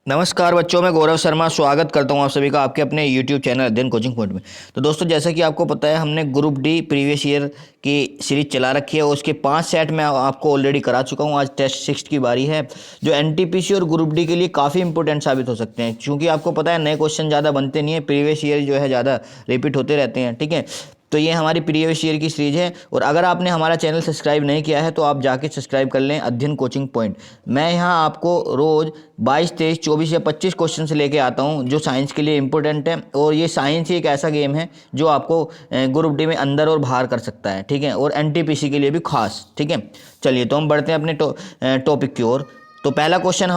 नमस्कार बच्चों, मैं गौरव शर्मा स्वागत करता हूं आप सभी का आपके अपने YouTube चैनल अध्ययन कोचिंग पॉइंट में। तो दोस्तों, जैसा कि आपको पता है, हमने ग्रुप डी प्रीवियस ईयर की सीरीज चला रखी है और उसके 5 सेट मैं आपको ऑलरेडी करा चुका हूं। आज टेस्ट 6 की बारी है, जो एनटीपीसी और ग्रुप डी के लिए काफ़ी इंपॉर्टेंट साबित हो सकते हैं, क्योंकि आपको पता है नए क्वेश्चन ज़्यादा बनते नहीं है, प्रीवियस ईयर जो है ज़्यादा रिपीट होते रहते हैं। ठीक है, तो ये हमारी प्रीवियस ईयर की सीरीज है। और अगर आपने हमारा चैनल सब्सक्राइब नहीं किया है तो आप जाके सब्सक्राइब कर लें, अध्ययन कोचिंग पॉइंट। मैं यहाँ आपको रोज़ 22, 23, 24 या 25 क्वेश्चन से लेके आता हूँ जो साइंस के लिए इंपॉर्टेंट है। और ये साइंस ही एक ऐसा गेम है जो आपको ग्रुप डी में अंदर और बाहर कर सकता है। ठीक है, और एनटीपीसी के लिए भी खास। ठीक है, चलिए तो हम बढ़ते हैं अपने टॉपिक की ओर। तो पहला क्वेश्चन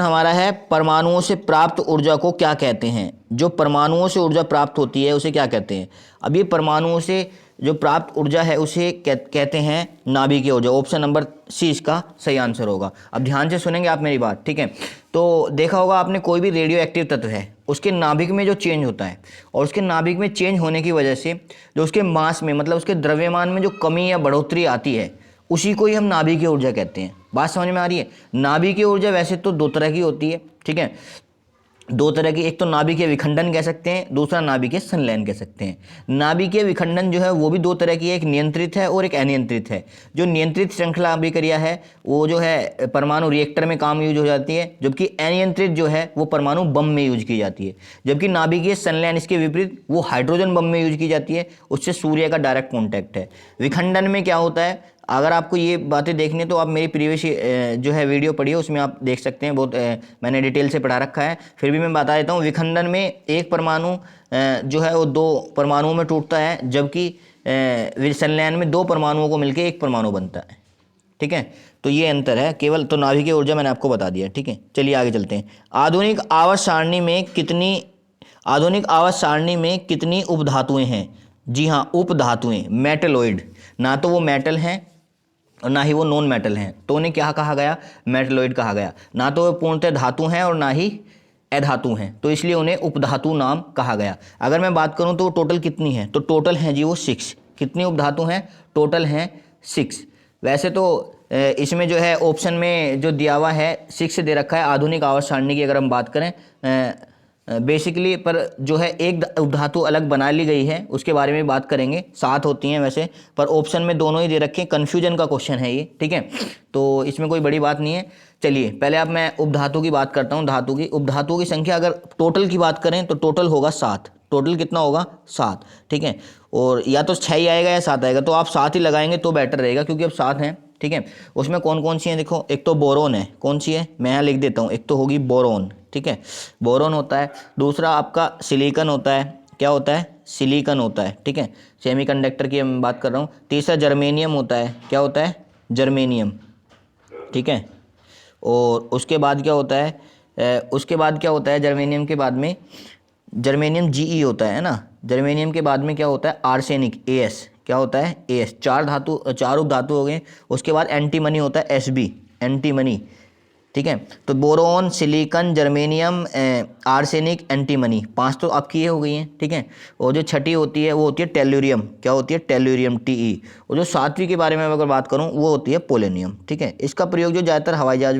हमारा है, परमाणुओं से प्राप्त ऊर्जा को क्या कहते हैं। जो परमाणुओं से ऊर्जा प्राप्त होती है उसे क्या कहते हैं। अब ये परमाणुओं से जो प्राप्त ऊर्जा है उसे कहते हैं नाभिकीय ऊर्जा। ऑप्शन नंबर सी इसका सही आंसर होगा। अब ध्यान से सुनेंगे आप मेरी बात। ठीक है, तो देखा होगा आपने, कोई भी रेडियो एक्टिव तत्व है उसके नाभिक में जो चेंज होता है, और उसके नाभिक में चेंज होने की वजह से जो उसके मास में, मतलब उसके द्रव्यमान में जो कमी या बढ़ोतरी आती है, उसी को ही हम नाभिकीय ऊर्जा कहते हैं। बात समझ में आ रही है। नाभिकीय ऊर्जा वैसे तो दो तरह की होती है। ठीक है, दो तरह की, एक तो नाभिकीय विखंडन कह सकते हैं, दूसरा नाभिकीय संलयन कह सकते हैं। नाभिकीय विखंडन जो है वो भी दो तरह की है, एक नियंत्रित है और एक अनियंत्रित है। जो नियंत्रित श्रृंखला अभिक्रिया है वो जो है परमाणु रिएक्टर में काम यूज हो जाती है, जबकि अनियंत्रित जो है वो परमाणु बम में यूज की जाती है। जबकि नाभिकीय संलयन इसके विपरीत वो हाइड्रोजन बम में यूज की जाती है, उससे सूर्य का डायरेक्ट कॉन्टैक्ट है। विखंडन में क्या होता है, अगर आपको ये बातें देखनी है तो आप मेरी प्रीवियस जो है वीडियो पढ़िए, उसमें आप देख सकते हैं। बहुत मैंने डिटेल से पढ़ा रखा है, फिर भी मैं बता देता हूँ। विखंडन में एक परमाणु जो है वो दो परमाणुओं में टूटता है, जबकि संलयन में दो परमाणुओं को मिलकर एक परमाणु बनता है। ठीक है, तो ये अंतर है केवल। तो नाभिकीय ऊर्जा मैंने आपको बता दिया। ठीक है, चलिए आगे चलते हैं। आधुनिक आवर्त सारणी में कितनी उपधातुएं हैं। जी हाँ, उपधातुएं, मेटलॉइड। ना तो वो मेटल हैं और ना ही वो नॉन मेटल हैं, तो उन्हें क्या कहा गया, मेटलॉइड कहा गया। ना तो वो पूर्णतः धातु हैं और ना ही अधातु हैं, तो इसलिए उन्हें उपधातु नाम कहा गया। अगर मैं बात करूं तो टोटल कितनी है, तो टोटल हैं जी वो 6। कितनी उपधातु हैं, टोटल हैं 6। वैसे तो इसमें जो है ऑप्शन में जो दिया हुआ है 6 दे रखा है आधुनिक आवर्त सारणी की, अगर हम बात करें बेसिकली, पर जो है एक उपधातु अलग बना ली गई है, उसके बारे में बात करेंगे। 7 होती हैं वैसे, पर ऑप्शन में दोनों ही दे रखे हैं। कन्फ्यूजन का क्वेश्चन है ये। ठीक है, तो इसमें कोई बड़ी बात नहीं है। चलिए पहले अब मैं उपधातु की बात करता हूँ। उपधातु की संख्या अगर टोटल की बात करें तो टोटल होगा 7। टोटल कितना होगा, 7। ठीक है, और या तो 6 ही आएगा या 7 आएगा, तो आप 7 ही लगाएंगे तो बेटर रहेगा, क्योंकि अब 7 हैं। ठीक है, उसमें कौन कौन सी हैं देखो, एक तो बोरोन है। कौन सी है, मैं यहाँ लिख देता हूँ। एक तो होगी बोरोन। ठीक है, बोरोन होता है। दूसरा आपका सिलिकॉन होता है। क्या होता है, सिलिकॉन होता है। ठीक है, सेमीकंडक्टर की मैं बात कर रहा हूँ। तीसरा जर्मेनियम होता है। क्या होता है, जर्मेनियम। ठीक है, और उसके बाद क्या होता है, जर्मेनियम के बाद में जर्मेनियम जीई होता है ना। जर्मेनियम के बाद में क्या होता है, आर्सेनिक, एएस। क्या होता है, एएस। 4 उपधातु हो गए। उसके बाद एंटीमनी होता है, एसबी, एंटीमनी। ठीक है, तो boron, silicon, germanium, arsenic, antimony, 5 तो आपकी ये हो गई हैं। ठीक है, और जो छठी होती है वो होती है टेल्यूरियम। क्या होती है, टेल्यूरियम, टीई। और जो 7वीं के बारे में अगर बात करूं वो होती है पोलेनियम। ठीक है, इसका प्रयोग जो ज़्यादातर हवाई जहाज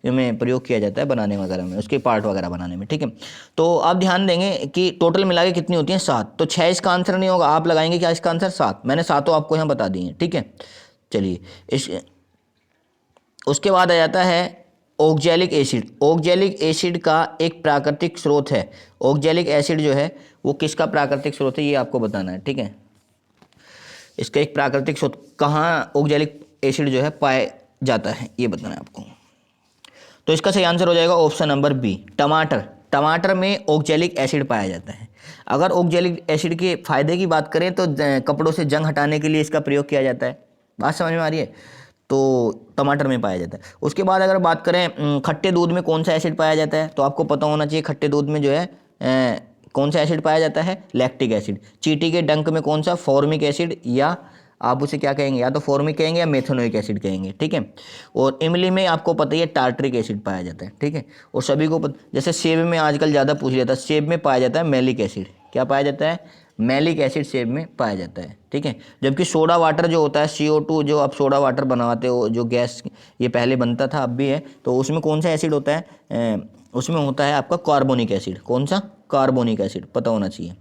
में प्रयोग किया जाता है, बनाने वगैरह में, उसके पार्ट वगैरह बनाने में। ठीक है, तो आप ध्यान देंगे कि टोटल मिला के कितनी होती हैं, 7। तो 6 इसका आंसर नहीं होगा, आप लगाएंगे क्या इसका आंसर, 7। मैंने 7 आपको यहाँ बता दी हैं। ठीक है, चलिए उसके बाद आ जाता है ऑक्जेलिक एसिड। ऑक्जेलिक एसिड का एक प्राकृतिक स्रोत है। ऑक्जेलिक एसिड जो है वो किसका प्राकृतिक स्रोत है, ये आपको बताना है। ठीक है, इसका एक प्राकृतिक स्रोत, कहाँ ऑक्जेलिक एसिड जो है पाया जाता है, ये बताना है आपको। तो इसका सही आंसर हो जाएगा ऑप्शन नंबर बी, टमाटर। टमाटर में ऑक्जेलिक एसिड पाया जाता है। अगर ऑक्जेलिक एसिड के फायदे की बात करें तो कपड़ों से जंग हटाने के लिए इसका प्रयोग किया जाता है। बात समझ में आ रही है, तो टमाटर में पाया जाता है। उसके बाद अगर बात करें खट्टे दूध में कौन सा एसिड पाया जाता है, तो आपको पता होना चाहिए खट्टे दूध में जो है कौन सा एसिड पाया जाता है, लैक्टिक एसिड। चींटी के डंक में कौन सा, फॉर्मिक एसिड, या आप उसे क्या कहेंगे, या तो फॉर्मिक कहेंगे या मेथनोइक एसिड कहेंगे। ठीक है, और इमली में आपको पता ही है टार्ट्रिक एसिड पाया जाता है। ठीक है, और सभी को जैसे सेब में आजकल ज़्यादा पूछ लिया था, सेब में पाया जाता है मैलिक एसिड। क्या पाया जाता है, मैलिक एसिड शेप में पाया जाता है, ठीक है। जबकि सोडा वाटर जो होता है, CO2 जो आप सोडा वाटर बनाते हो, जो गैस ये पहले बनता था अब भी है, तो उसमें कौन सा एसिड होता है, उसमें होता है आपका कार्बोनिक एसिड। कौन सा? कार्बोनिक एसिड, पता होना चाहिए।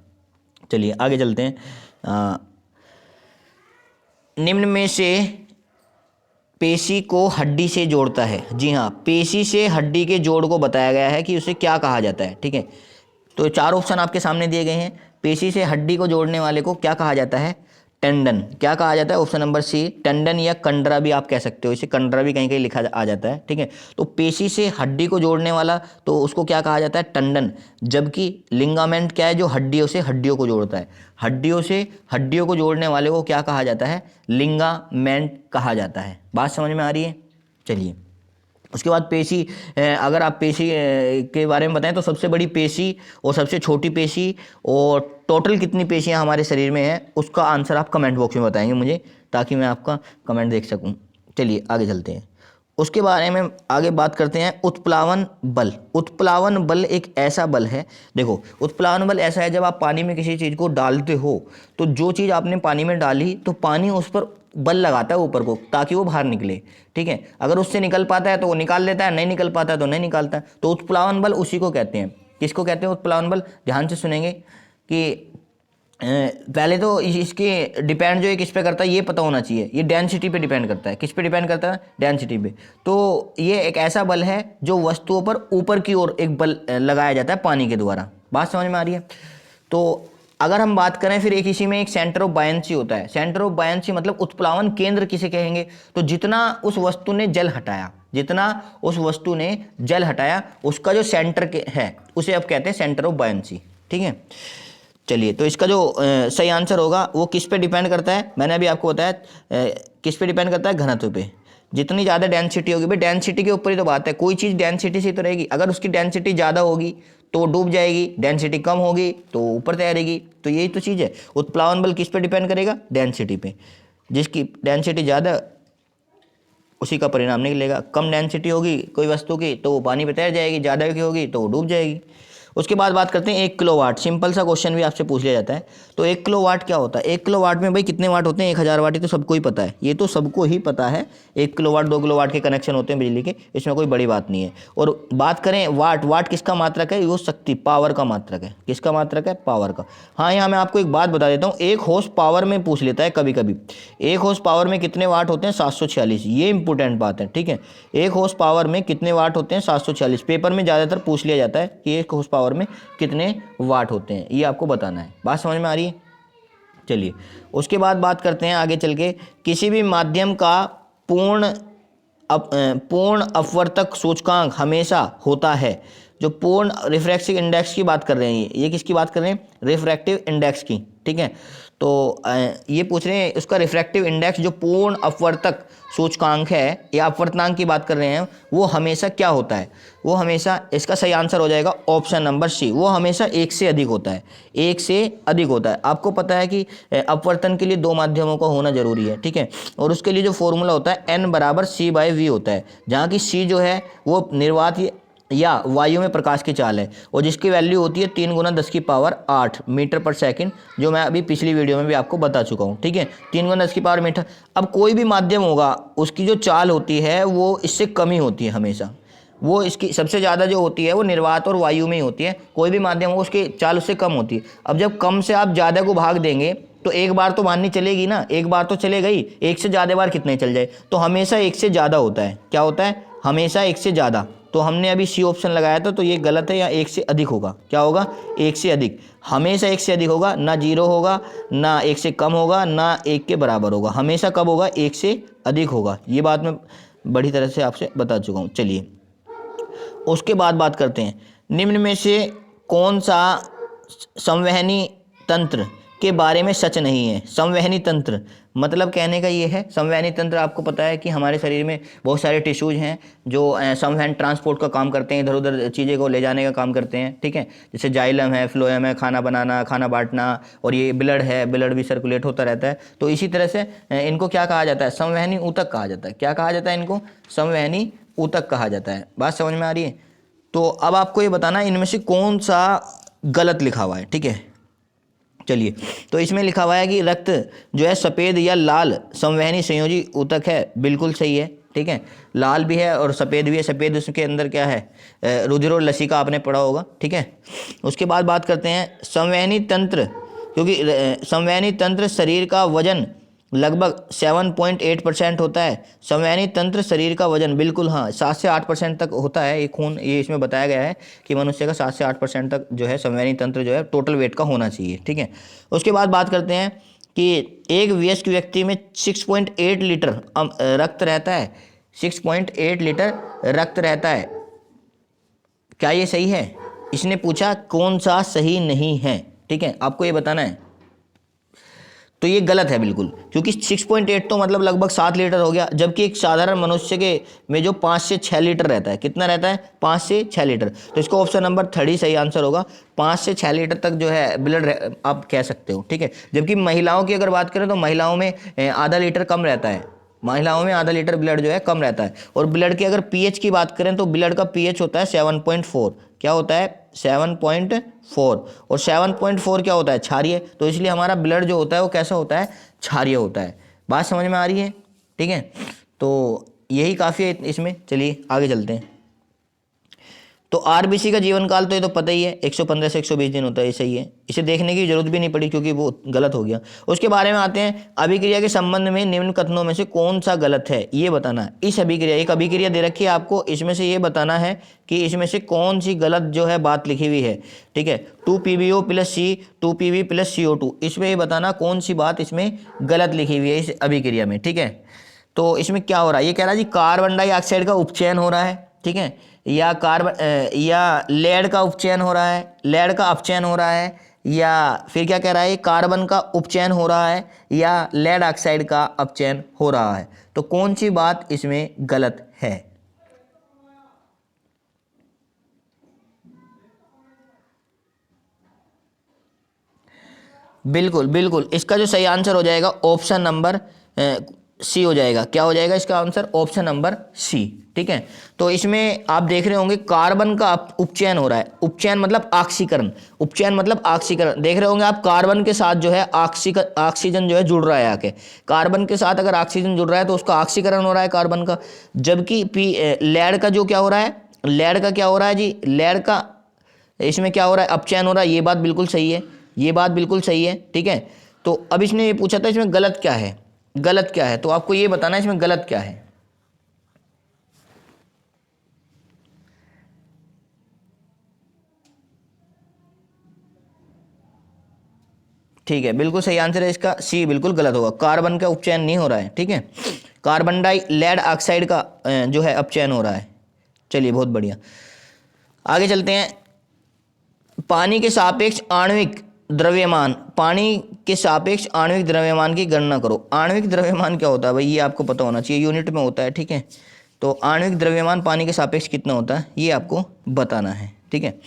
चलिए आगे चलते हैं। निम्न में से पेशी को हड्डी से जोड़ता है। जी हाँ, पेशी से हड्डी के जोड़ को बताया गया है कि उसे क्या कहा जाता है, ठीक है। तो 4 ऑप्शन आपके सामने दिए गए हैं। पेशी से हड्डी को जोड़ने वाले को क्या कहा जाता है? टेंडन। क्या कहा जाता है? ऑप्शन नंबर सी, टेंडन या कंडरा भी आप कह सकते हो, इसे कंडरा भी कहीं कहीं लिखा आ जाता है, ठीक है। तो पेशी से हड्डी को जोड़ने वाला, तो उसको क्या कहा जाता है? टेंडन। जबकि लिगामेंट क्या है? जो हड्डियों से हड्डियों को जोड़ता है। हड्डियों से हड्डियों को जोड़ने वाले को क्या कहा जाता है? लिगामेंट कहा जाता है। बात समझ में आ रही है? चलिए, उसके बाद पेशी, अगर आप पेशी के बारे में बताएं तो सबसे बड़ी पेशी और सबसे छोटी पेशी और टोटल कितनी पेशियां हमारे शरीर में हैं, उसका आंसर आप कमेंट बॉक्स में बताएंगे मुझे, ताकि मैं आपका कमेंट देख सकूं। चलिए आगे चलते हैं, उसके बारे में आगे बात करते हैं। उत्प्लावन बल। उत्प्लावन बल एक ऐसा बल है, देखो उत्प्लावन बल ऐसा है, जब आप पानी में किसी चीज़ को डालते हो तो जो चीज़ आपने पानी में डाली तो पानी उस पर बल लगाता है ऊपर को, ताकि वो बाहर निकले, ठीक है। अगर उससे निकल पाता है तो वो निकाल लेता है, नहीं निकल पाता है तो नहीं निकालता है। तो उत्प्लावन बल उसी को कहते हैं। किसको कहते हैं उत्प्लावन बल? ध्यान से सुनेंगे कि पहले तो इसके डिपेंड जो है किस पे करता है ये पता होना चाहिए। ये डेंसिटी पे डिपेंड करता है। किस पे डिपेंड करता है? डेंसिटी पे। तो ये एक ऐसा बल है जो वस्तुओं पर ऊपर की ओर एक बल लगाया जाता है पानी के द्वारा। बात समझ में आ रही है? तो अगर हम बात करें फिर एक इसी में एक सेंटर ऑफ बायंसी होता है। सेंटर ऑफ बायंसी मतलब उत्प्लावन केंद्र किसे कहेंगे? तो जितना उस वस्तु ने जल हटाया, जितना उस वस्तु ने जल हटाया उसका जो सेंटर है उसे अब कहते हैं सेंटर ऑफ बायंसी, ठीक है। चलिए, तो इसका जो सही आंसर होगा वो किस पे डिपेंड करता है? मैंने अभी आपको बताया किस पे डिपेंड करता है? घनत्व पे। जितनी ज़्यादा डेंसिटी होगी, भाई डेंसिटी के ऊपर ही तो बात है, कोई चीज़ डेंसिटी से तो रहेगी। अगर उसकी डेंसिटी ज़्यादा होगी तो वो डूब जाएगी, डेंसिटी कम होगी तो ऊपर तैरेगी। तो यही तो चीज़ है। उत्प्लावन बल किस पे डिपेंड करेगा? डेंसिटी पे। जिसकी डेंसिटी ज़्यादा उसी का परिणाम निकलेगा। कम डेंसिटी होगी कोई वस्तु की तो वो पानी पे तैर जाएगी, ज़्यादा की होगी तो वो डूब जाएगी। उसके बाद बात करते हैं 1 किलोवाट। सिंपल सा क्वेश्चन भी आपसे पूछ लिया जाता है। तो 1 किलोवाट क्या होता है? 1 किलोवाट में भाई कितने वाट होते हैं? 1000 वाट। ये तो सबको ही पता है, ये तो सबको ही पता है। 1 किलोवाट 2 किलोवाट के कनेक्शन होते हैं बिजली के, इसमें कोई बड़ी बात नहीं है। और बात करें वाट, वाट किसका मात्रक है? वो शक्ति, पावर का मात्रक है। किसका मात्रक है? पावर का। हाँ, यहाँ मैं आपको एक बात बता देता हूँ, 1 हॉर्स पावर में पूछ लेता है कभी कभी। 1 हॉर्स पावर में कितने वाट होते हैं? 746। ये इंपॉर्टेंट बात है, ठीक है। 1 हॉर्स पावर में कितने वाट होते हैं? 746। पेपर में ज़्यादातर पूछ लिया जाता है कि 1 हॉर्स पावर में कितने वाट होते हैं, ये आपको बताना है। बात समझ में आ रही है? चलिए, उसके बाद बात करते हैं आगे चल के, किसी भी माध्यम का पूर्ण अपवर्तक सूचकांक हमेशा होता है। जो पूर्ण रिफ्रैक्टिव इंडेक्स की बात कर रहे हैं, ये किसकी बात कर रहे हैं? रिफ्रैक्टिव इंडेक्स की, ठीक है। तो ये पूछ रहे हैं उसका रिफ्रैक्टिव इंडेक्स, जो पूर्ण अपवर्तक सूचकांक है या अपवर्तनांक की बात कर रहे हैं, वो हमेशा क्या होता है? वो हमेशा, इसका सही आंसर हो जाएगा ऑप्शन नंबर सी, वो हमेशा 1 से अधिक होता है। 1 से अधिक होता है। आपको पता है कि अपवर्तन के लिए 2 माध्यमों का होना जरूरी है, ठीक है। और उसके लिए जो फॉर्मूला होता है n बराबर c/v होता है, जहाँ की c जो है वो निर्वात या वायु में प्रकाश की चाल है, और जिसकी वैल्यू होती है 3 × 10⁸ मीटर पर सेकंड, जो मैं अभी पिछली वीडियो में भी आपको बता चुका हूँ, ठीक है। 3 × 10⁻⁻ मीटर। अब कोई भी माध्यम होगा उसकी जो चाल होती है वो इससे कम ही होती है हमेशा। वो इसकी सबसे ज़्यादा जो होती है वो निर्वात और वायु में ही होती है। कोई भी माध्यम हो उसकी चाल उससे कम होती है। अब जब कम से आप ज़्यादा को भाग देंगे तो एक बार तो माननी चलेगी ना, एक बार तो चलेगा ही। एक से ज़्यादा बार कितने चल जाए, तो हमेशा 1 से ज़्यादा होता है। क्या होता है? हमेशा 1 से ज़्यादा। तो हमने अभी सी ऑप्शन लगाया था, तो ये गलत है। या 1 से अधिक होगा। क्या होगा? 1 से अधिक। हमेशा 1 से अधिक होगा, ना 0 होगा, ना 1 से कम होगा, ना 1 के बराबर होगा। हमेशा कब होगा? 1 से अधिक होगा। ये बात मैं बड़ी तरह से आपसे बता चुका हूँ। चलिए, उसके बाद बात करते हैं, निम्न में से कौन सा संवहनी तंत्र के बारे में सच नहीं है? संवहनी तंत्र मतलब कहने का ये है, संवहनी तंत्र आपको पता है कि हमारे शरीर में बहुत सारे टिश्यूज हैं जो संवहन ट्रांसपोर्ट का काम करते हैं, इधर उधर चीज़ें को ले जाने का काम करते हैं, ठीक है। जैसे जाइलम है, फ्लोएम है, खाना बनाना, खाना बांटना, और ये ब्लड है, ब्लड भी सर्कुलेट होता रहता है। तो इसी तरह से इनको क्या कहा जाता है? संवहनी ऊतक कहा जाता है। क्या कहा जाता है इनको? संवहनी ऊतक कहा जाता है। बात समझ में आ रही है? तो अब आपको ये बताना इनमें से कौन सा गलत लिखा हुआ है, ठीक है। चलिए, तो इसमें लिखा हुआ है कि रक्त जो है सफ़ेद या लाल संवहनी संयोजी ऊतक है, बिल्कुल सही है। ठीक है, लाल भी है और सफ़ेद भी है। सफ़ेद उसके अंदर क्या है, रुधिर और लसिका आपने पढ़ा होगा। ठीक है, उसके बाद बात करते हैं संवहनी तंत्र, क्योंकि संवहनी तंत्र शरीर का वजन लगभग 7.8% होता है। संवहनी तंत्र शरीर का वजन, बिल्कुल हाँ, 7 से 8% तक होता है ये खून, ये इसमें बताया गया है कि मनुष्य का 7 से 8% तक जो है संवहनी तंत्र जो है टोटल वेट का होना चाहिए। ठीक है, उसके बाद बात करते हैं कि एक वयस्क व्यक्ति में 6.8 लीटर रक्त रहता है। 6.8 लीटर रक्त रहता है, क्या ये सही है? इसने पूछा कौन सा सही नहीं है। ठीक है, आपको ये बताना है। तो ये गलत है बिल्कुल, क्योंकि 6.8 तो मतलब लगभग 7 लीटर हो गया, जबकि एक साधारण मनुष्य के में जो 5 से 6 लीटर रहता है। कितना रहता है? 5 से 6 लीटर। तो इसको ऑप्शन नंबर 3 सही आंसर होगा। 5 से 6 लीटर तक जो है ब्लड आप कह सकते हो। ठीक है, जबकि महिलाओं की अगर बात करें तो महिलाओं में आधा लीटर कम रहता है। महिलाओं में आधा लीटर ब्लड जो है कम रहता है। और ब्लड की अगर पीएच की बात करें तो ब्लड का पीएच होता है 7.4। क्या होता है? 7.4। और 7.4 क्या होता है? क्षारीय। तो इसलिए हमारा ब्लड जो होता है वो कैसा होता है? क्षारीय होता है। बात समझ में आ रही है? ठीक है, तो यही काफ़ी है इसमें। चलिए आगे चलते हैं। तो आरबीसी का जीवन काल तो ये तो पता ही है, 115 से 120 दिन होता है, ये सही है। इसे देखने की जरूरत भी नहीं पड़ी क्योंकि वो गलत हो गया। उसके बारे में आते हैं, अभिक्रिया के संबंध में निम्न कथनों में से कौन सा गलत है, ये बताना है। इस अभिक्रिया, एक अभिक्रिया दे रखी है आपको, इसमें से ये बताना है कि इसमें से कौन सी गलत जो है बात लिखी हुई है। ठीक है, 2PbO + C 2Pb + CO2, इसमें ये बताना कौन सी बात इसमें गलत लिखी हुई है इस अभिक्रिया में। ठीक है, तो इसमें क्या हो रहा है, ये कह रहा है जी कार्बन डाइऑक्साइड का उपचयन हो रहा है। ठीक है, या या लेड का उपचयन हो रहा है, लेड का अपचयन हो रहा है, या फिर क्या कह रहा है, कार्बन का उपचयन हो रहा है, या लेड ऑक्साइड का अपचयन हो रहा है। तो कौन सी बात इसमें गलत है? बिल्कुल बिल्कुल, इसका जो सही आंसर हो जाएगा ऑप्शन नंबर सी हो जाएगा। क्या हो जाएगा इसका आंसर? Option number C. ठीक है, तो इसमें आप देख रहे होंगे कार्बन का उपचयन हो रहा है। उपचयन मतलब ऑक्सीकरण, उपचयन मतलब ऑक्सीकरण। देख रहे होंगे आप कार्बन के साथ जो है ऑक्सीजन जो है जुड़ रहा है आके। कार्बन के साथ अगर ऑक्सीजन जुड़ रहा है तो उसका ऑक्सीकरण हो रहा है कार्बन का। जबकि लेड का जो क्या हो रहा है, लेड का क्या हो रहा है जी, लेड का इसमें क्या हो रहा है? अपचयन हो रहा है। ये बात बिल्कुल सही है, ये बात बिल्कुल सही है। ठीक है, तो अब इसने ये पूछा था इसमें गलत क्या है, गलत क्या है, तो आपको ये बताना है इसमें गलत क्या है। ठीक है, बिल्कुल सही आंसर है इसका सी, बिल्कुल गलत होगा। कार्बन का उपचयन नहीं हो रहा है। ठीक है, कार्बन डाई लेड ऑक्साइड का जो है अपचयन हो रहा है। चलिए बहुत बढ़िया, आगे चलते हैं। पानी के सापेक्ष आणविक द्रव्यमान, पानी के सापेक्ष आणविक द्रव्यमान की गणना करो। आणविक द्रव्यमान क्या होता है भाई, ये आपको पता होना चाहिए, यूनिट में होता है। ठीक है, तो आणविक द्रव्यमान पानी के सापेक्ष कितना होता है ये आपको बताना है। ठीक है,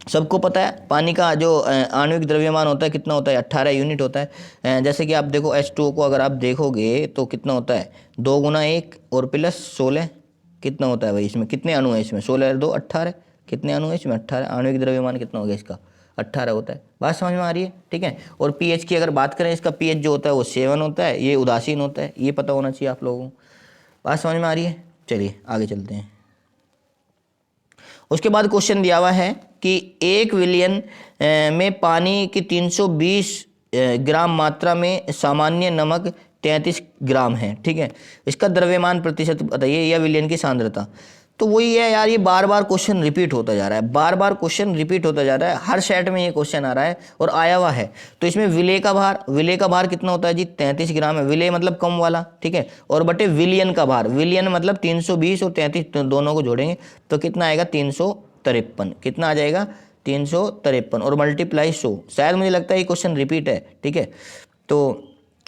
सबको पता है पानी का जो आणविक द्रव्यमान होता है कितना होता है, 18 यूनिट होता है। जैसे कि आप देखो H2O को अगर आप देखोगे तो कितना होता है, 2 × 1 और +16 कितना होता है भाई, इसमें कितने अणु है, इसमें 16 और 2 18, कितने अणु है इसमें? 18। आणविक द्रव्यमान कितना हो गया इसका? 18 होता है। बात समझ में आ रही है? ठीक है, और पीएच की अगर बात करें, इसका पीएच जो होता है वो 7 होता है, ये उदासीन होता है, ये पता होना चाहिए आप लोगों को। बात समझ में आ रही है? चलिए आगे चलते हैं। उसके बाद क्वेश्चन दिया हुआ है कि 1 विलियन में पानी की 320 ग्राम मात्रा में सामान्य नमक 33 ग्राम है। ठीक है, इसका द्रव्यमान प्रतिशत बताइए या विलियन की सांद्रता। तो वही है यार, ये बार बार क्वेश्चन रिपीट होता जा रहा है, बार बार क्वेश्चन रिपीट होता जा रहा है, हर सेट में ये क्वेश्चन आ रहा है और आया हुआ है। तो इसमें विलेय का भार, विलेय का भार कितना होता है जी? 33 ग्राम है। विलेय मतलब कम वाला। ठीक है, और बटे विलियन का भार, विलियन मतलब 320 और 33 दोनों को जोड़ेंगे तो कितना आएगा? 353। कितना आ जाएगा? 353 और मल्टीप्लाई 100। शायद मुझे लगता है ये क्वेश्चन रिपीट है। ठीक है, तो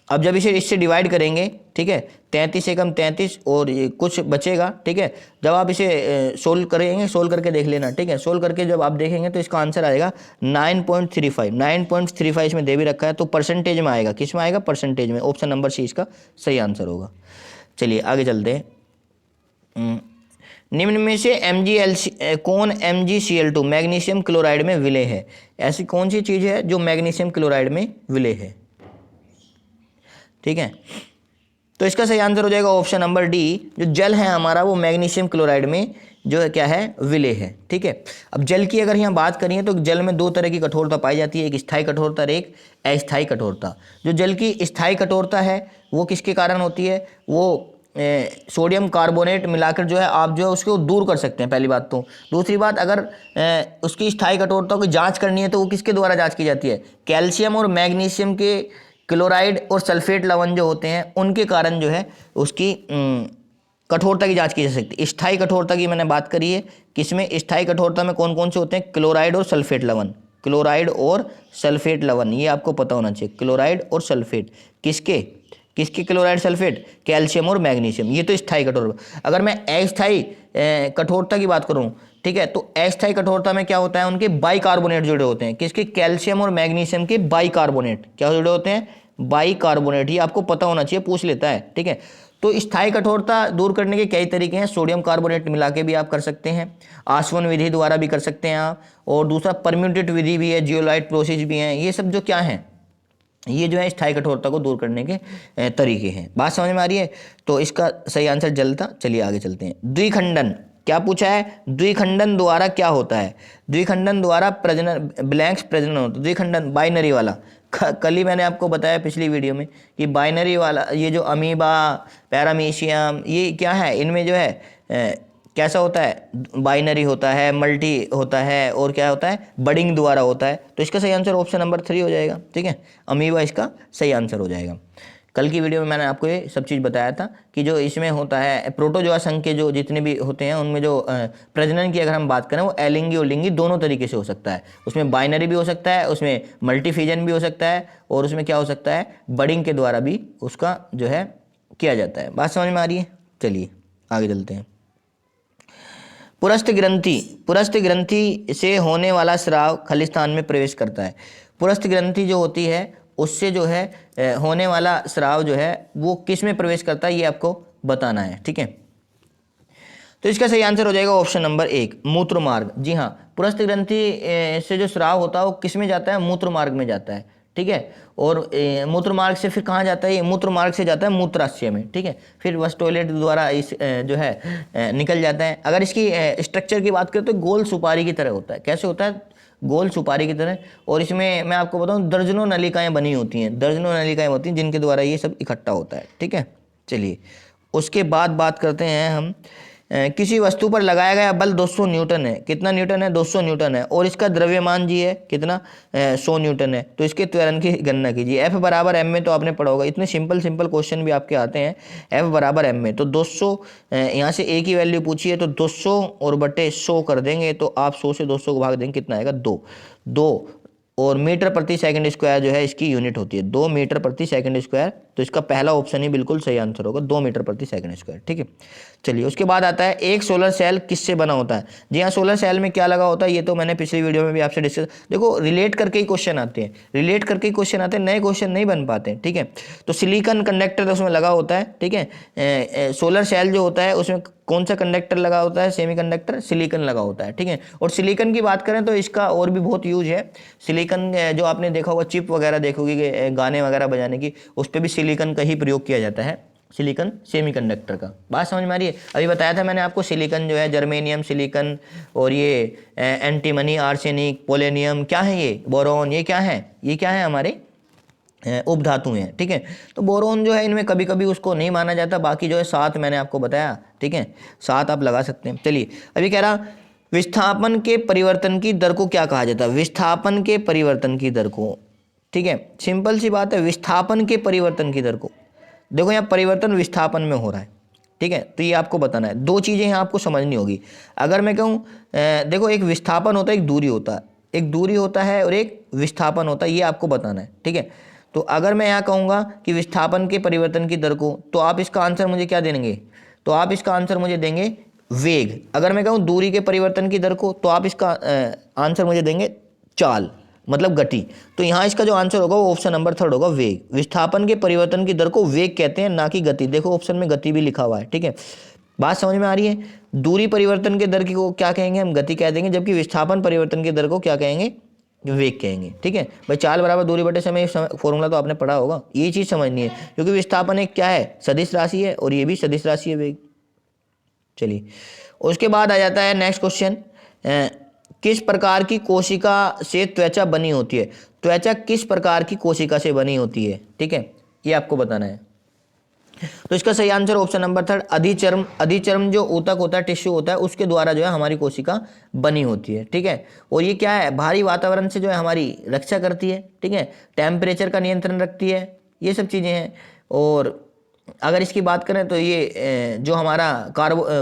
अब जब इसे इससे डिवाइड करेंगे, ठीक है, 33 से कम 33 और ये कुछ बचेगा। ठीक है, जब आप इसे सोल्व करेंगे, सोल्व करके देख लेना। ठीक है, सोल्व करके जब आप देखेंगे तो इसका आंसर आएगा 9.35। 9.35 इसमें दे भी रखा है, तो परसेंटेज में आएगा। किस में आएगा? परसेंटेज में। ऑप्शन नंबर सी इसका सही आंसर होगा। चलिए आगे चलते हैं। निम्न में से कौन MgCl2 मैग्नीशियम क्लोराइड में विलय है? ऐसी कौन सी चीज़ है जो मैग्नीशियम क्लोराइड में विलय है? ठीक है, तो इसका सही आंसर हो जाएगा ऑप्शन नंबर डी, जो जल है हमारा वो मैग्नीशियम क्लोराइड में जो है क्या है, विलय है। ठीक है, अब जल की अगर यहाँ बात करें तो जल में दो तरह की कठोरता पाई जाती है, एक स्थायी कठोरता और एक अस्थायी कठोरता। जो जल की स्थायी कठोरता है वो किसके कारण होती है? वो सोडियम कार्बोनेट मिलाकर जो है आप जो है उसको दूर कर सकते हैं, पहली बात तो। दूसरी बात, अगर उसकी स्थायी कठोरता की जांच करनी है तो वो किसके द्वारा जांच की जाती है? कैल्शियम और मैग्नीशियम के क्लोराइड और सल्फेट लवण जो होते हैं उनके कारण जो है उसकी कठोरता की जांच की जा सकती है। स्थायी कठोरता की मैंने बात करी है, किसमें? स्थायी कठोरता में कौन कौन से होते हैं? क्लोराइड और सल्फेट लवण, क्लोराइड और सल्फेट लवण, ये आपको पता होना चाहिए। क्लोराइड और सल्फेट किसके किसके क्लोराइड सल्फेट? कैल्शियम और मैग्नीशियम, ये तो स्थायी कठोरता। अगर मैं अस्थायी कठोरता की बात करूं, ठीक है, तो अस्थायी कठोरता में क्या होता है? उनके बाइकार्बोनेट जुड़े होते हैं। किसके? कैल्शियम और मैग्नीशियम के बाइकार्बोनेट क्या जुड़े होते हैं? बाइकार्बोनेट, ये आपको पता होना चाहिए, पूछ लेता है। ठीक है, तो स्थायी कठोरता दूर करने के कई तरीके हैं। सोडियम कार्बोनेट मिला के भी आप कर सकते हैं, आसवन विधि द्वारा भी कर सकते हैं आप, और दूसरा परम्यूटेट विधि भी है, जियोलाइट प्रोसेस भी है। ये सब जो क्या है, ये जो है स्थायी कठोरता को दूर करने के तरीके हैं। बात समझ में आ रही है? तो इसका सही आंसर जल था। चलिए आगे चलते हैं। द्विखंडन क्या पूछा है? द्विखंडन द्वारा क्या होता है? द्विखंडन द्वारा प्रजनन, ब्लैंक्स प्रजनन होता है। द्विखंडन बाइनरी वाला, कल ही मैंने आपको बताया पिछली वीडियो में कि बाइनरी वाला, ये जो अमीबा, पैरामीशियम, ये क्या है, इनमें जो है कैसा होता है? बाइनरी होता है, मल्टी होता है, और क्या होता है? बडिंग द्वारा होता है। तो इसका सही आंसर ऑप्शन नंबर 3 हो जाएगा। ठीक है, अमीबा इसका सही आंसर हो जाएगा। कल की वीडियो में मैंने आपको ये सब चीज़ बताया था कि जो इसमें होता है प्रोटोजोआ संघ के जो जितने भी होते हैं उनमें जो प्रजनन की अगर हम बात करें वो अलिंगी और लिंगी दोनों तरीके से हो सकता है। उसमें बाइनरी भी हो सकता है, उसमें मल्टीफिजन भी हो सकता है, और उसमें क्या हो सकता है? बडिंग के द्वारा भी उसका जो है किया जाता है। बात समझ में आ रही है? चलिए आगे चलते हैं। पुरस्थ ग्रंथि से होने वाला स्राव खलिस्तान में प्रवेश करता है। पुरस्थ ग्रंथि जो होती है उससे जो है होने वाला स्राव जो है वो किस में प्रवेश करता है, ये आपको बताना है। ठीक है, तो इसका सही आंसर हो जाएगा ऑप्शन नंबर 1, मूत्र मार्ग। जी हाँ, पुरस्थ ग्रंथि से जो स्राव होता है वो किस में जाता है? मूत्र मार्ग में जाता है। ठीक है, और मूत्र मार्ग से फिर कहाँ जाता है? ये मूत्र मार्ग से जाता है मूत्राशय में। ठीक है, फिर बस टॉयलेट द्वारा इस जो है निकल जाता है। अगर इसकी स्ट्रक्चर की बात करें तो गोल सुपारी की तरह होता है। कैसे होता है? गोल सुपारी की तरह। और इसमें मैं आपको बताऊं दर्जनों नलिकाएं बनी होती हैं, दर्जनों नलिकाएं होती हैं जिनके द्वारा ये सब इकट्ठा होता है। ठीक है, चलिए उसके बाद बात करते हैं हम। किसी वस्तु पर लगाया गया बल 200 न्यूटन है। कितना न्यूटन है? 200 न्यूटन है, और इसका द्रव्यमान जी है कितना? 100 न्यूटन है। तो इसके त्वरण की गणना कीजिए। F बराबर m में तो आपने पढ़ा होगा, इतने सिंपल क्वेश्चन भी आपके आते हैं। F बराबर m में तो 200, यहाँ से a की वैल्यू पूछी है तो 200 और बटे 100 कर देंगे, तो आप 100 से 200 को भाग देंगे, कितना आएगा? 2 और मीटर प्रति सेकंड स्क्वायर जो है इसकी यूनिट होती है 2 मीटर प्रति सेकंड स्क्वायर। तो इसका पहला ऑप्शन ही बिल्कुल सही आंसर होगा, 2 मीटर प्रति सेकंड स्क्वायर। ठीक है, चलिए उसके बाद आता है एक सोलर सेल किससे बना होता है? जी हाँ, सोलर सेल में क्या लगा होता है ये तो मैंने पिछली वीडियो में भी आपसे डिस्कस। देखो रिलेट करके ही क्वेश्चन आते हैं, रिलेट करके ही क्वेश्चन आते हैं, नए क्वेश्चन नहीं बन पाते हैं। ठीक है, तो सिलिकॉन कंडक्टर उसमें लगा होता है। ठीक है, सोलर सेल जो होता है उसमें कौन सा कंडक्टर लगा होता है? सेमीकंडक्टर सिलिकॉन लगा होता है। ठीक है, और सिलिकॉन की बात करें तो इसका और भी बहुत यूज है। सिलिकॉन जो आपने देखा होगा, चिप वगैरह देखोगे गाने वगैरह बजाने की, उस पर भी सिलिकॉन का ही प्रयोग किया जाता है, सिलिकॉन सेमीकंडक्टर का। बात समझ में आ रही है? अभी बताया था मैंने आपको, सिलिकॉन जो है जर्मेनियम, सिलिकॉन, और ये एंटीमनी, आर्सेनिक, पोलेनियम, क्या है ये? बोरॉन, ये क्या है? ये क्या है? हमारे उपधातु हैं। ठीक है, तो बोरोन जो है इनमें कभी कभी उसको नहीं माना जाता, बाकी जो है 7 मैंने आपको बताया। ठीक है, 7 आप लगा सकते हैं। चलिए अभी कह रहा विस्थापन के परिवर्तन की दर को क्या कहा जाता है? विस्थापन के परिवर्तन की दर को। ठीक है, सिंपल सी बात है, विस्थापन के परिवर्तन की दर को। देखो यहाँ परिवर्तन विस्थापन में हो रहा है। ठीक है, तो ये आपको बताना है। 2 चीज़ें यहाँ आपको समझनी होगी। अगर मैं कहूँ देखो, एक विस्थापन होता है, एक दूरी होता है, एक दूरी होता है और एक विस्थापन होता है, ये आपको बताना है। ठीक है, तो अगर मैं यहाँ कहूँगा कि विस्थापन के परिवर्तन की दर को, तो आप इसका आंसर मुझे क्या देंगे? तो आप इसका आंसर मुझे देंगे वेग। अगर मैं कहूँ दूरी के परिवर्तन की दर को, तो आप इसका आंसर मुझे देंगे चाल, मतलब गति। तो यहाँ इसका जो आंसर होगा वो ऑप्शन नंबर 3 होगा, वेग। विस्थापन के परिवर्तन की दर को वेग कहते हैं, ना कि गति। देखो ऑप्शन में गति भी लिखा हुआ है। ठीक है, बात समझ में आ रही है? दूरी परिवर्तन के दर को क्या कहेंगे हम? गति कह देंगे, जबकि विस्थापन परिवर्तन के दर को क्या कहेंगे? वेग कहेंगे। ठीक है भाई, चाल बराबर दूरी बटे समय, फॉर्मूला तो आपने पढ़ा होगा, ये चीज समझनी है, क्योंकि विस्थापन एक क्या है? सदिश राशि है, और ये भी सदिश राशि है वेग। चलिए, उसके बाद आ जाता है नेक्स्ट क्वेश्चन, किस प्रकार की कोशिका से त्वचा बनी होती है? त्वचा किस प्रकार की कोशिका से बनी होती है? ठीक है, ये आपको बताना है। तो इसका सही आंसर ऑप्शन नंबर 3, अधिचर्म। अधिचर्म जो ऊतक होता है, टिश्यू होता है, उसके द्वारा जो है हमारी कोशिका बनी होती है। ठीक है, और ये क्या है? भारी वातावरण से जो है हमारी रक्षा करती है। ठीक है, टेम्परेचर का नियंत्रण रखती है, ये सब चीज़ें हैं। और अगर इसकी बात करें तो ये जो हमारा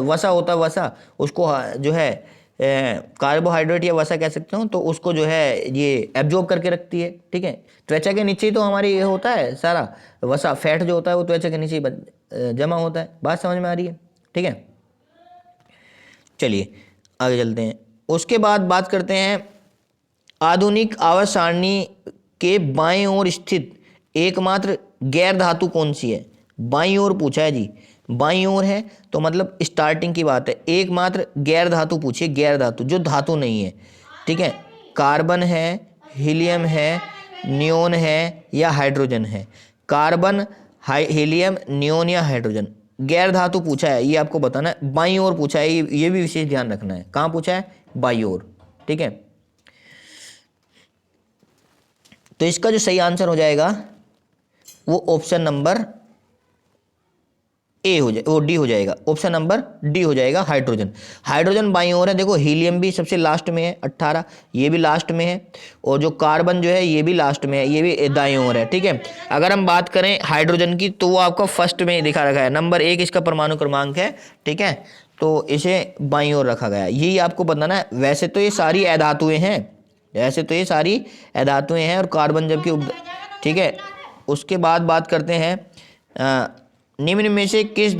वसा होता है, वसा, उसको जो है कार्बोहाइड्रेट या वसा कह सकते हो, तो उसको जो है ये एब्जॉर्ब करके रखती है। ठीक है, त्वचा के नीचे ही तो हमारी ये होता है सारा वसा, फैट जो होता है वो त्वचा के नीचे जमा होता है। बात समझ में आ रही है? ठीक है, चलिए आगे चलते हैं। उसके बाद बात करते हैं, आधुनिक आवर्त सारणी के बाएं ओर स्थित एकमात्र गैर धातु कौन सी है? बाईं ओर पूछा है जी, बाईं ओर है तो मतलब स्टार्टिंग की बात है। एकमात्र गैर धातु पूछिए, गैर धातु जो धातु नहीं है। ठीक है, कार्बन है, हीलियम है, नियोन है, या हाइड्रोजन है। कार्बन, हीलियम, नियोन या हाइड्रोजन, गैर धातु पूछा है, ये आपको बताना है। बाईं ओर पूछा है, ये भी विशेष ध्यान रखना है। कहाँ पूछा है? बाईं ओर। ठीक है, तो इसका जो सही आंसर हो जाएगा वो ऑप्शन नंबर ए हो जाए, वो डी हो जाएगा। ऑप्शन नंबर डी हो जाएगा, हाइड्रोजन। हाइड्रोजन बाईं ओर है। देखो, हीलियम भी सबसे लास्ट में है 18, ये भी लास्ट में है, और जो कार्बन जो है ये भी लास्ट में है, ये भी दाईं ओर है। ठीक है, अगर हम बात करें हाइड्रोजन की तो वो आपका फर्स्ट में दिखा रखा है, नंबर 1 इसका परमाणु क्रमांक है। ठीक है, तो इसे बाईं ओर रखा गया है, यही आपको बताना है। वैसे तो ये सारी अधातुएं हैं, वैसे तो ये सारी अधातुएं हैं, और कार्बन जबकि ठीक है। उसके बाद बात करते हैं, निम्न में से किस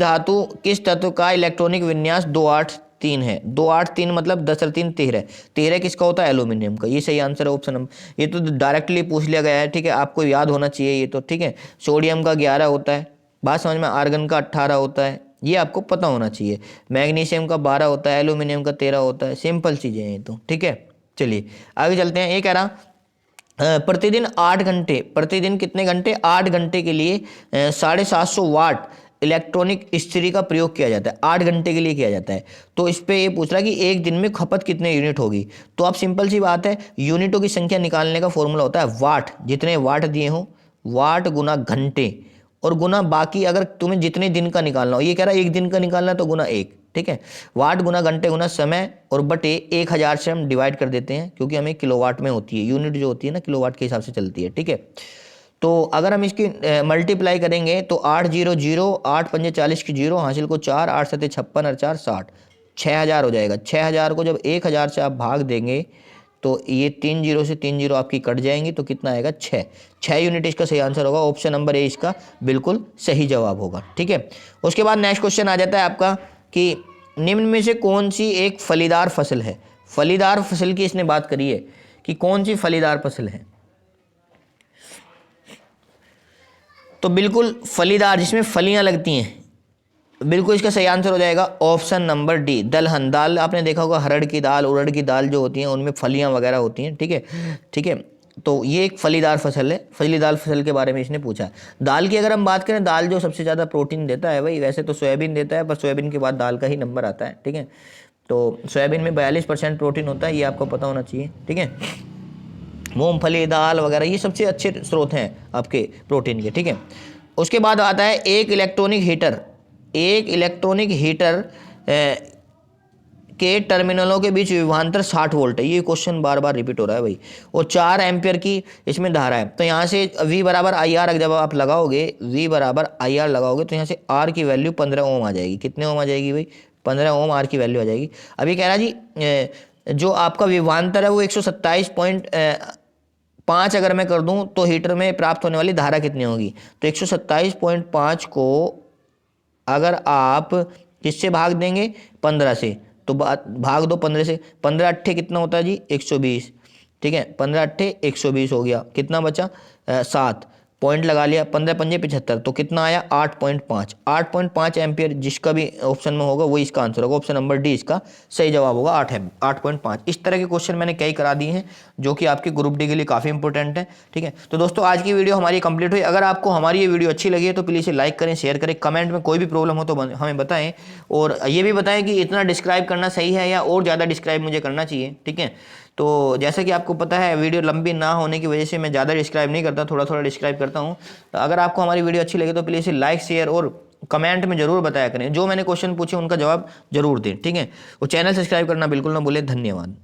तत्व का इलेक्ट्रॉनिक विन्यास 283 है? 283 मतलब 10 और 3 13। 13 किसका होता है? एल्यूमिनियम का। ये सही आंसर है, ऑप्शन नंबर। ये तो डायरेक्टली पूछ लिया गया है। ठीक है, आपको याद होना चाहिए ये तो। ठीक है, सोडियम का 11 होता है, बात समझ में। आर्गन का 18 होता है, ये आपको पता होना चाहिए। मैग्नीशियम का 12 होता है, एल्यूमिनियम का 13 होता है। सिंपल चीज़ें हैं ये तो। ठीक है, चलिए आगे चलते हैं। ये कह रहा, प्रतिदिन 8 घंटे, प्रतिदिन कितने घंटे? 8 घंटे के लिए 750 वाट इलेक्ट्रॉनिक इस्त्री का प्रयोग किया जाता है। 8 घंटे के लिए किया जाता है। तो इस पे ये पूछ रहा है कि एक दिन में खपत कितने यूनिट होगी? तो आप सिंपल सी बात है, यूनिटों की संख्या निकालने का फॉर्मूला होता है वाट, जितने वाट दिए हो, वाट गुना घंटे, और गुना बाकी अगर तुम्हें जितने दिन का निकालना हो। ये कह रहा है एक दिन का निकालना है तो गुना 1। ठीक है, वाट गुना घंटे गुना समय, और बटे 1000 से हम डिवाइड कर देते हैं, क्योंकि हमें किलोवाट में होती है, यूनिट जो होती है ना किलोवाट के हिसाब से चलती है। ठीक है, तो अगर हम इसकी मल्टीप्लाई करेंगे तो 8 0 0, 8 पंजे 40 की 0, हासिल को 4, 8 सते 56 और 4 60, 6000 हो जाएगा। 6000 को जब 1000 से आप भाग देंगे तो ये 3 0 से 3 0 आपकी कट जाएंगी, तो कितना आएगा? 6 यूनिट इसका सही आंसर होगा। ऑप्शन नंबर ए इसका बिल्कुल सही जवाब होगा। ठीक है, उसके बाद नेक्स्ट क्वेश्चन आ जाता है आपका कि निम्न में से कौन सी एक फलीदार फसल है? फलीदार फसल की इसने बात करी है कि कौन सी फलीदार फसल है। तो बिल्कुल फलीदार, जिसमें फलियां लगती हैं, बिल्कुल इसका सही आंसर हो जाएगा ऑप्शन नंबर डी, दलहन। दाल आपने देखा होगा, हरड़ की दाल, उड़द की दाल जो होती हैं उनमें फलियां वगैरह होती हैं। ठीक है, ठीक है, तो ये एक फलीदार फसल है। फलीदार फसल के बारे में इसने पूछा। दाल की अगर हम बात करें, दाल जो सबसे ज़्यादा प्रोटीन देता है भाई, वैसे तो सोयाबीन देता है, पर सोयाबीन के बाद दाल का ही नंबर आता है। ठीक है, तो सोयाबीन में 42% प्रोटीन होता है, ये आपको पता होना चाहिए। ठीक है, मूंगफली, दाल वगैरह ये सबसे अच्छे स्रोत हैं आपके प्रोटीन के। ठीक है, उसके बाद आता है एक इलेक्ट्रॉनिक हीटर। एक इलेक्ट्रॉनिक हीटर के टर्मिनलों के बीच विभवांतर 60 वोल्ट है। ये क्वेश्चन बार बार रिपीट हो रहा है भाई। और 4 एम्पियर की इसमें धारा है। तो यहाँ से V बराबर IR जब आप लगाओगे, V बराबर IR लगाओगे, तो यहाँ से R की वैल्यू 15 ओम आ जाएगी। कितने ओम आ जाएगी भाई? 15 ओम R की वैल्यू आ जाएगी। अभी कह रहा जी जो आपका विभवांतर है वो 127.5 अगर मैं कर दूं तो हीटर में प्राप्त होने वाली धारा कितनी होगी? तो 127.5 को अगर आप किससे भाग देंगे? 15 से, तो भाग दो 15 से। 15 अट्ठे कितना होता है जी? 120। ठीक है, 15 अट्ठे 120 हो गया। कितना बचा? 7। पॉइंट लगा लिया, 15 पंजे 75, तो कितना आया 8.5। 8.5 एम्पियर जिसका भी ऑप्शन में होगा वही इसका आंसर होगा। ऑप्शन नंबर डी इसका सही जवाब होगा, 8.5। इस तरह के क्वेश्चन मैंने कई करा दिए हैं जो कि आपके ग्रुप डी के लिए काफ़ी इंपॉर्टेंट है। ठीक है, तो दोस्तों आज की वीडियो हमारी कंप्लीट हुई। अगर आपको हमारी ये वीडियो अच्छी लगी है तो प्लीज़ लाइक करें, शेयर करें, कमेंट में कोई भी प्रॉब्लम हो तो हमें बताएं, और ये भी बताएं कि इतना डिस्क्राइब करना सही है या और ज़्यादा डिस्क्राइब मुझे करना चाहिए। ठीक है, तो जैसा कि आपको पता है वीडियो लंबी ना होने की वजह से मैं ज़्यादा डिस्क्राइब नहीं करता, थोड़ा थोड़ा डिस्क्राइब करता हूँ। तो अगर आपको हमारी वीडियो अच्छी लगे तो प्लीज़ लाइक शेयर और कमेंट में जरूर बताया करें, जो मैंने क्वेश्चन पूछे उनका जवाब जरूर दें। ठीक है, वो चैनल सब्सक्राइब करना बिल्कुल ना भूलें। धन्यवाद।